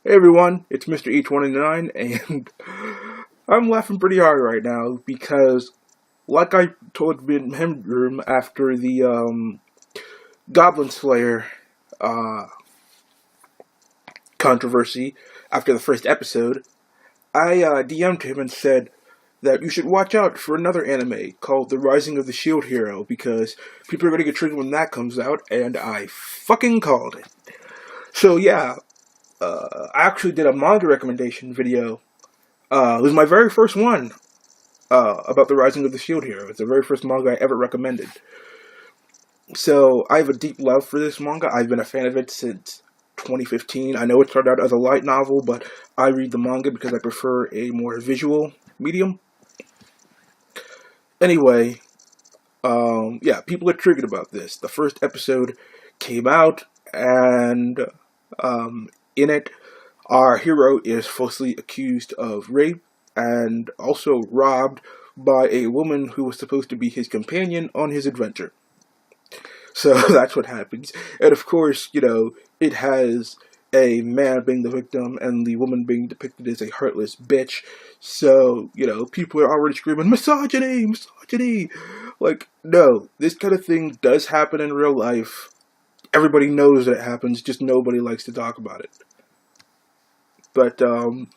Hey everyone, it's Mr. E29, and I'm laughing pretty hard right now because, like I told him after the Goblin Slayer uh, controversy, after the first episode, I DM'd him and said that you should watch out for another anime called The Rising of the Shield Hero because people are going to get triggered when that comes out, and I fucking called it. So yeah, I actually did a manga recommendation video. It was my very first one about the Rising of the Shield Hero. It's the very first manga I ever recommended. So I have a deep love for this manga. I've been a fan of it since 2015. I know it started out as a light novel, but I read the manga because I prefer a more visual medium. Anyway, yeah, people are triggered about this. The first episode came out, and in it, our hero is falsely accused of rape and also robbed by a woman who was supposed to be his companion on his adventure. So that's what happens. And of course, it has a man being the victim and the woman being depicted as a heartless bitch. So, people are already screaming, misogyny, misogyny. Like, no, this kind of thing does happen in real life. Everybody knows that it happens, just nobody likes to talk about it. But, I'm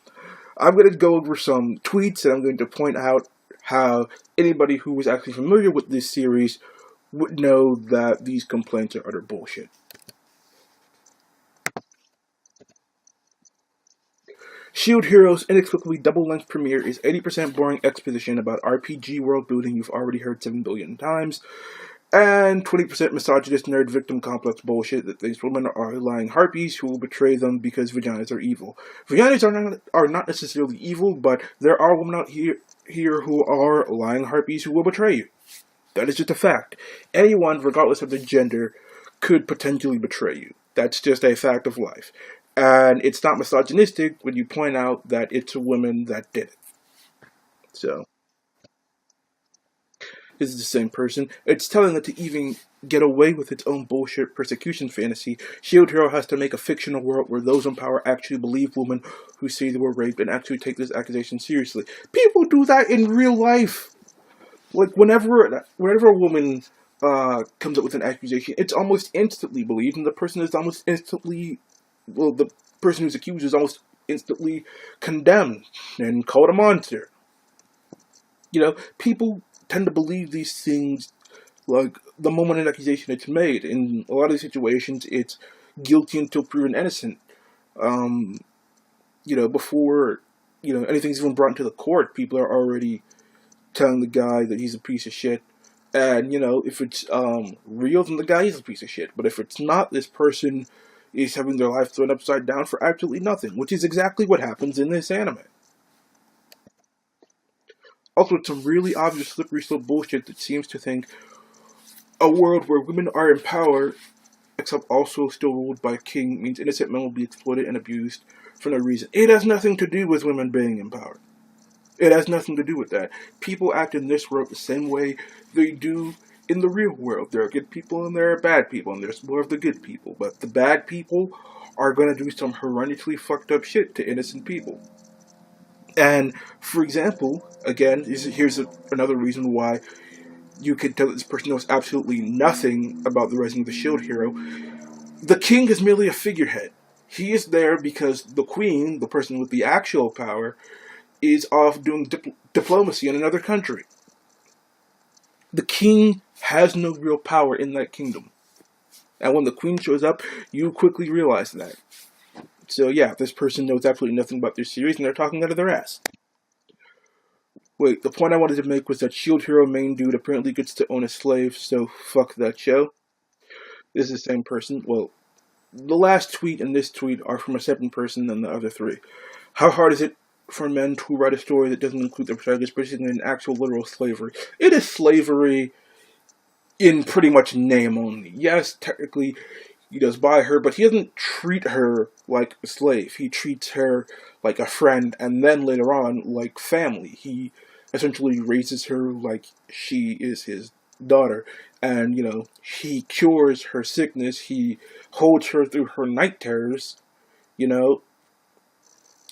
going to go over some tweets and I'm going to point out how anybody who was actually familiar with this series would know that these complaints are utter bullshit. Shield Hero's inexplicably double-length premiere is 80% boring exposition about RPG world building you've already heard 7 billion times, and 20% misogynist nerd victim complex bullshit that thinks women are lying harpies who will betray them because vaginas are evil. Vaginas are not necessarily evil, but there are women out here who are lying harpies who will betray you. That is just a fact. Anyone, regardless of their gender, could potentially betray you. That's just a fact of life. And it's not misogynistic when you point out that it's a woman that did it. So, this is the same person. It's telling that to even get away with its own bullshit persecution fantasy, Shield Hero has to make a fictional world where those in power actually believe women who say they were raped and actually take this accusation seriously. People do that in real life. Like, whenever a woman comes up with an accusation, it's almost instantly believed, and the person is almost instantly, the person who's accused is almost instantly condemned and called a monster. People tend to believe these things, like, the moment an accusation is made. In a lot of these situations, it's guilty until proven innocent. Before, anything's even brought into the court, people are already telling the guy that he's a piece of shit. And, if it's real, then the guy is a piece of shit. But if it's not, this person is having their life thrown upside down for absolutely nothing, which is exactly what happens in this anime. Also, it's some really obvious slippery slope bullshit that seems to think a world where women are in power, except also still ruled by a king, means innocent men will be exploited and abused for no reason. It has nothing to do with women being in power. It has nothing to do with that. People act in this world the same way they do in the real world. There are good people and there are bad people, and there's more of the good people. But the bad people are going to do some horrendously fucked up shit to innocent people. And, for example, again, here's another reason why you could tell that this person knows absolutely nothing about the Rising of the Shield Hero. The king is merely a figurehead. He is there because the queen, the person with the actual power, is off doing diplomacy in another country. The king has no real power in that kingdom. And when the queen shows up, you quickly realize that. So yeah, this person knows absolutely nothing about their series and they're talking out of their ass. Wait, the point I wanted to make was that Shield Hero main dude apparently gets to own a slave, so fuck that show. This is the same person. Well, the last tweet and this tweet are from a separate person than the other three. How hard is it for men to write a story that doesn't include their protagonist participating in actual literal slavery? It is slavery in pretty much name only. Yes, technically he does buy her, but he doesn't treat her like a slave. He treats her like a friend, and then later on, like family. He essentially raises her like she is his daughter, and, he cures her sickness, he holds her through her night terrors, you know,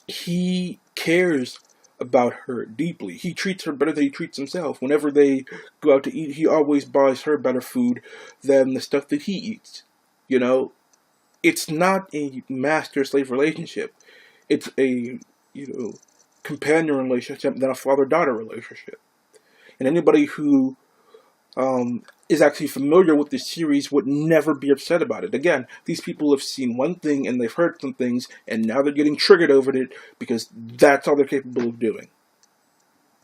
he cares about her deeply. He treats her better than he treats himself. Whenever they go out to eat, he always buys her better food than the stuff that he eats. You know, it's not a master-slave relationship. It's a, companion relationship than a father-daughter relationship. And anybody who is actually familiar with this series would never be upset about it. Again, these people have seen one thing and they've heard some things, and now they're getting triggered over it because that's all they're capable of doing.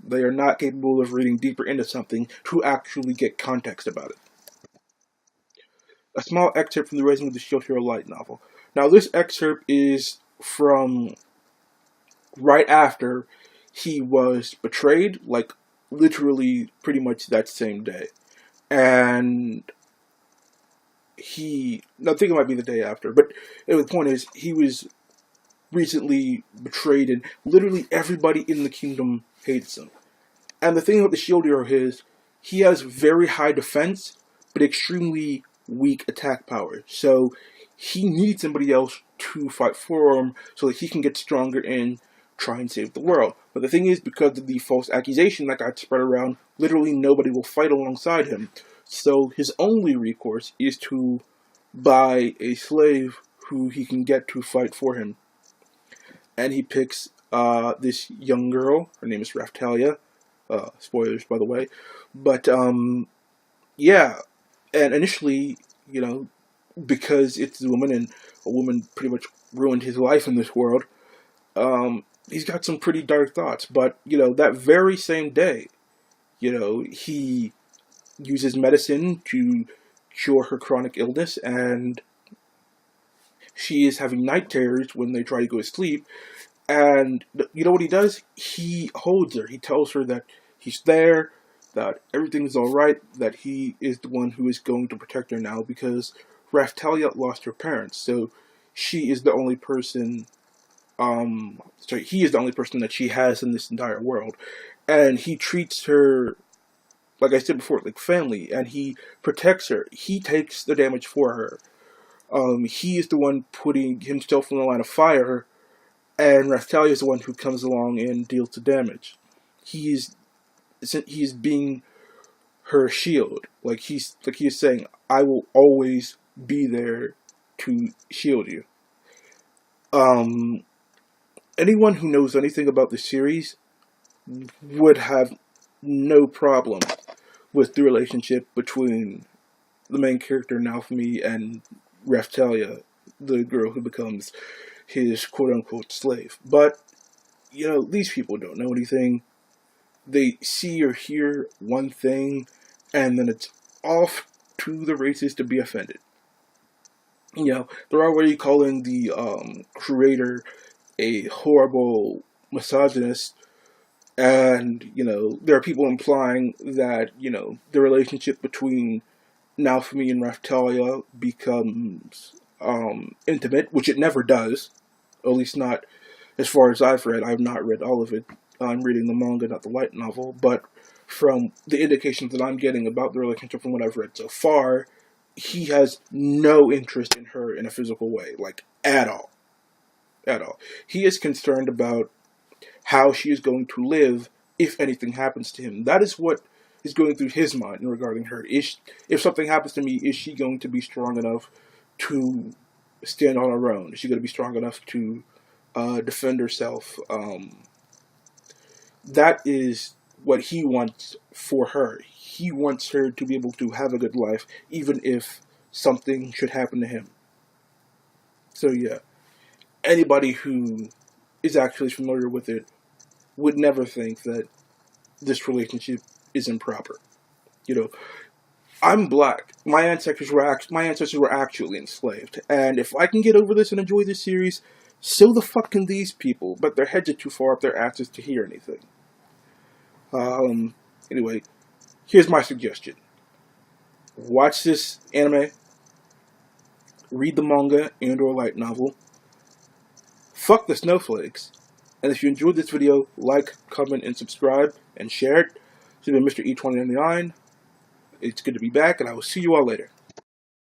They are not capable of reading deeper into something to actually get context about it. A small excerpt from the Raising of the Shield Hero light novel. Now, this excerpt is from right after he was betrayed, like literally pretty much that same day. And I think it might be the day after, but the point is, he was recently betrayed, and literally everybody in the kingdom hates him. And the thing about the Shield Hero is, he has very high defense, but extremely weak attack power. So he needs somebody else to fight for him so that he can get stronger and try and save the world. But the thing is, because of the false accusation that got spread around, literally nobody will fight alongside him. So his only recourse is to buy a slave who he can get to fight for him. And he picks this young girl. Her name is Raphtalia. Spoilers, by the way. But, yeah. And initially, because it's a woman, and a woman pretty much ruined his life in this world, he's got some pretty dark thoughts. But, that very same day, he uses medicine to cure her chronic illness, and she is having night terrors when they try to go to sleep. And you know what he does? He holds her. He tells her that he's there, that everything is alright, that he is the one who is going to protect her now, because Raphtalia lost her parents, so she is the only person, he is the only person that she has in this entire world. And he treats her, like I said before, like family, and he protects her. He takes the damage for her. He is the one putting himself in the line of fire, and Raphtalia is the one who comes along and deals the damage. He is being her shield. Like he is saying, I will always be there to shield you. Anyone who knows anything about the series would have no problem with the relationship between the main character Naofumi and Raphtalia, the girl who becomes his quote-unquote slave. But, these people don't know anything. They see or hear one thing, and then it's off to the races to be offended. They're already calling the creator a horrible misogynist, and, there are people implying that, the relationship between Naofumi and Raphtalia becomes intimate, which it never does, at least not as far as I've read. I've not read all of it. I'm reading the manga, not the light novel, but from the indications that I'm getting about the relationship from what I've read so far, he has no interest in her in a physical way, like, at all. At all. He is concerned about how she is going to live if anything happens to him. That is what is going through his mind regarding her. If something happens to me, is she going to be strong enough to stand on her own? Is she going to be strong enough to defend herself? That is what he wants for her. He wants her to be able to have a good life, even if something should happen to him. So yeah, anybody who is actually familiar with it would never think that this relationship is improper. I'm black. My ancestors were actually enslaved, and if I can get over this and enjoy this series, so the fuck can these people. But their heads are too far up their asses to hear anything. Anyway, here's my suggestion. Watch this anime, read the manga and or light novel, fuck the snowflakes, and if you enjoyed this video, like, comment, and subscribe, and share it. This has been Mr. E2099. It's good to be back, and I will see you all later.